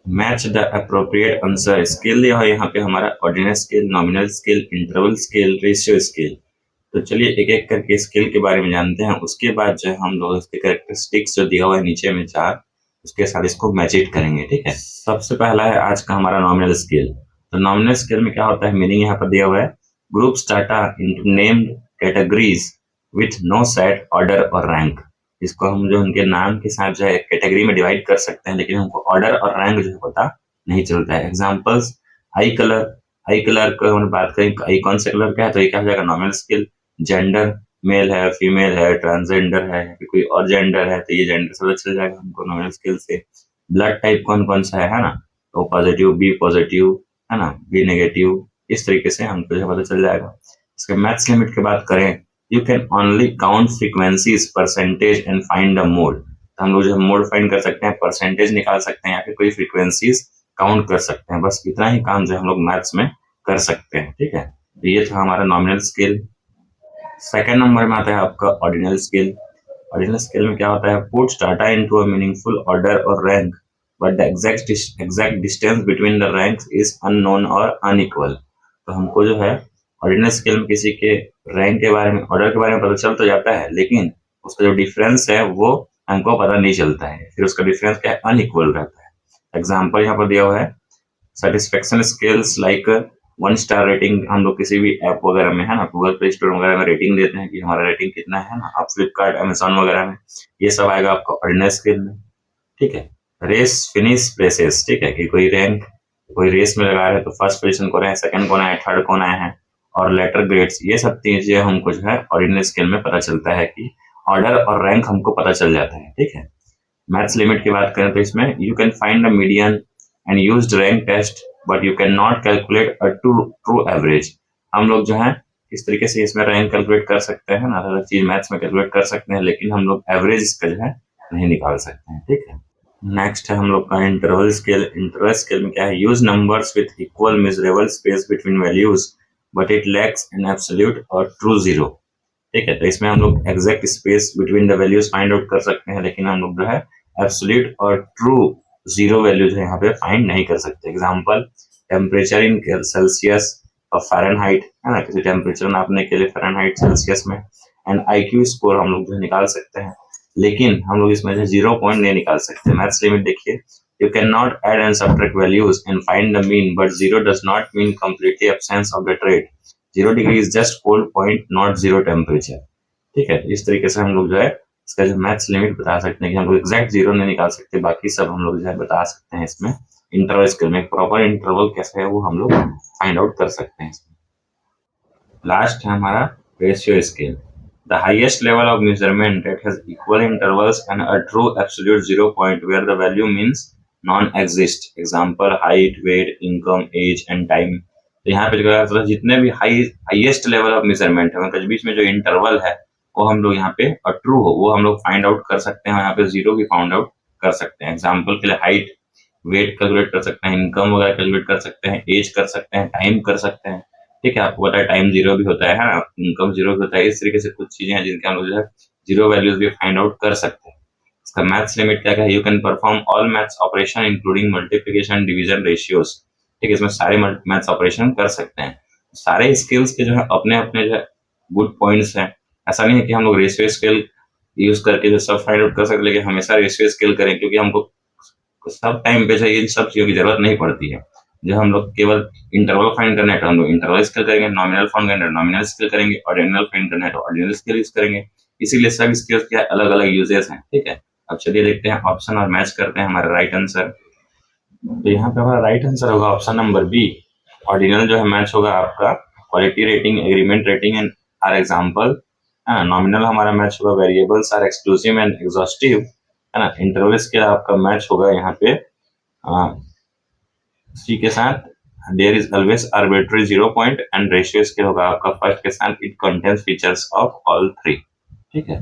Match the appropriate answer scale दिया है यहाँ पे हमारा ordinal scale, nominal scale, interval scale, ratio scale. तो चलिए एक एक करके स्केल के बारे में जानते हैं। उसके बाद जो है हम लोग इसके कैरेक्टरिस्टिक्स जो दिया हुआ है नीचे में 4, उसके साथ इसको मैच इट करेंगे। ठीक है, सबसे पहला है आज का हमारा नॉमिनल स्केल। तो नॉमिनल स्केल में क्या होता है, मीनिंग यहाँ पर दिया हुआ है, groups data into named categories with no set order और रैंक। इसको हम जो उनके नाम के साथ जो है कैटेगरी में डिवाइड कर सकते हैं, लेकिन हमको ऑर्डर और रैंक जो है पता नहीं चलता है। एग्जांपल्स, आई कलर। आई कलर को हम बात करें, आई कौन से कलर का है, तो ये क्या हो जाएगा नॉमिनल स्केल। जेंडर, मेल है, फीमेल है, ट्रांसजेंडर है, कोई और जेंडर है, तो ये जेंडर से पता चल जाएगा हमको नॉमिनल स्केल से। ब्लड टाइप कौन कौन सा है ना, ओ पॉजिटिव, बी पॉजिटिव, है ना, बी नेगेटिव, इस तरीके से हमको जो पता चल जाएगा। इसके मैथ्स लिमिट की बात करें, you can only count frequencies, percentage and find the mode. हम लोग जो मोड फाइंड कर सकते हैं, परसेंटेज निकाल सकते हैं, या फिर कोई फ्रीक्वेंसीज काउंट कर सकते हैं। बस इतना ही काम जो हम लोग मैथ्स में कर सकते हैं। ठीक है, तो ये था हमारा नॉमिनल स्केल। सेकंड नंबर में आता है आपका ऑर्डिनल स्केल। ऑर्डिनल स्केल में क्या होता है, puts data into a meaningful order और rank, but the exact distance between the ranks is unknown और अनइक्वल। तो हमको जो है ऑर्डिनल स्केल में किसी के रैंक के बारे में, ऑर्डर के बारे में पता चल तो जाता है, लेकिन उसका जो डिफरेंस है वो हमको पता नहीं चलता है। फिर उसका डिफरेंस क्या है, अनइक्वल रहता है। एग्जाम्पल यहाँ पर दिया हुआ है, satisfaction scales like 1 star rating. हम लोग किसी भी ऐप वगैरह में, है ना, गूगल प्ले स्टोर वगैरह में रेटिंग देते हैं कि हमारा रेटिंग कितना है ना, आप फ्लिपकार्ट, अमेजोन वगैरह में, ये सब आएगा आपका ऑर्डिनल स्केल में। ठीक है, रेस फिनिश प्लेसेस। ठीक है, कि कोई रैंक, कोई रेस में लगा रहे तो फर्स्ट पोजीशन कौन है, सेकंड कौन है, थर्ड कौन आए हैं, और लेटर ग्रेड्स, ये सब चीजें हमको जो है ऑर्डिनल स्केल में पता चलता है कि ऑर्डर और रैंक हमको पता चल जाता है। ठीक है, मैथ्स लिमिट की बात करें तो इसमें you can find the median and used rank test, but you can not calculate a true average. हम लोग जो है इस तरीके से इसमें रैंक कैलकुलेट कर सकते हैं ना, अलग अलग चीज मैथ्स में कैलकुलेट कर सकते हैं, लेकिन हम लोग एवरेज इसका जो है नहीं निकाल सकते हैं। ठीक है, नेक्स्ट है हम लोग का इंटरवल स्केल। इंटरवल स्केल में क्या है, use numbers with equal measurable space between values, but it lacks an absolute और ट्रू जीरो। ठीक है, तो इसमें हम लोग exact space between the values find out कर सकते हैं, लेकिन हम लोग जो है एब्सोल्यूट और ट्रू जीरो वैल्यू जो है यहाँ पे फाइंड नहीं कर सकते। एग्जांपल, टेम्परेचर इन सेल्सियस और फ़ारेनहाइट, है ना, किसी टेम्परेचर नापने के लिए फ़ारेनहाइट सेल्सियस में, एंड आईक्यू स्कोर हम लोग जो निकाल सकते हैं, लेकिन हम लोग इसमें जो 0 पॉइंट नहीं निकाल सकते। मैथ्स लिमिट देखिए, you can not add and subtract values and find the mean, but zero does not mean completely absence of the trade. 0 degree is just cold point, not zero temperature. ठीक है, इस तरीके से हम लोग जो है इसका जो मैथ्स लिमिट बता सकते हैं कि हम लोग एग्जैक्ट जीरो नहीं निकाल सकते, बाकी सब हम लोग जो है बता सकते हैं इसमें। इंटरवल स्केल में प्रॉपर इंटरवल कैसे है वो हम लोग फाइंड आउट कर सकते हैं इसमें। लास्ट है हमारा ratio scale, the highest level of measurement that has equal intervals and a true absolute zero point where the value means non exist. Example, height, weight, income, age and time. तो यहाँ पे जो जितने भी highest level of measurement है उनके बीच में जो इंटरवल है वो हम लोग यहाँ पे और ट्रू हो वो हम लोग फाइंड आउट कर सकते हैं, यहाँ पे जीरो भी फाइंड आउट कर सकते हैं। एग्जाम्पल के लिए हाइट, वेट कैलकुलेट कर सकते हैं, इनकम वगैरह कैलकुलेट कर सकते हैं, एज कर सकते हैं, टाइम कर सकते हैं। ठीक है, आपको पता है टाइम जीरो भी होता है ना, इनकम जीरो भी होता है। इस तरीके से कुछ चीजें हैं जिनके हम लोग जो है जीरो वैल्यूज भी फाइंड आउट कर सकते हैं। इसका मैथ्स लिमिट क्या है, you can perform all maths operation including multiplication, division, ratios. ठीक है, इसमें सारे मैथ्स ऑपरेशन कर सकते हैं। सारे स्किल्स के जो है अपने अपने जो है गुड पॉइंट्स हैं। ऐसा नहीं है कि हम लोग रेशियो स्केल यूज करके जो सब फाइंड आउट कर सकते, लेकिन हमेशा रेशियो स्केल करें, क्योंकि हमको सब टाइम पे इन सब चीजों की जरूरत नहीं पड़ती है। जो हम लोग केवल इंटरवल फाइंड करना है तो हम लोग इंटरवल स्केल करेंगे, नॉमिनल फाइंड करना है नॉमिनल स्केल करेंगे, ऑर्डिनल फाइंड करना है तो ऑर्डिनल स्केल यूज करेंगे। इसीलिए सब स्केल्स के अलग अलग यूजेस हैं। ठीक है, अब चलिए देखते हैं ऑप्शन और मैच करते हैं हमारा राइट आंसर। तो यहाँ पे हमारा राइट आंसर होगा ऑप्शन नंबर बी। ऑर्डिनल जो है मैच होगा आपका quality rating, agreement rating and are example. है ना, नॉमिनल हमारा मैच होगा variables are exclusive and exhaustive. है ना, इंटरवल स्केल आपका मैच होगा यहाँ पे सी के साथ, there is always arbitrary zero point, and ratio scale होगा आपका फर्स्ट के साथ, it contains features of all three. ठीक है।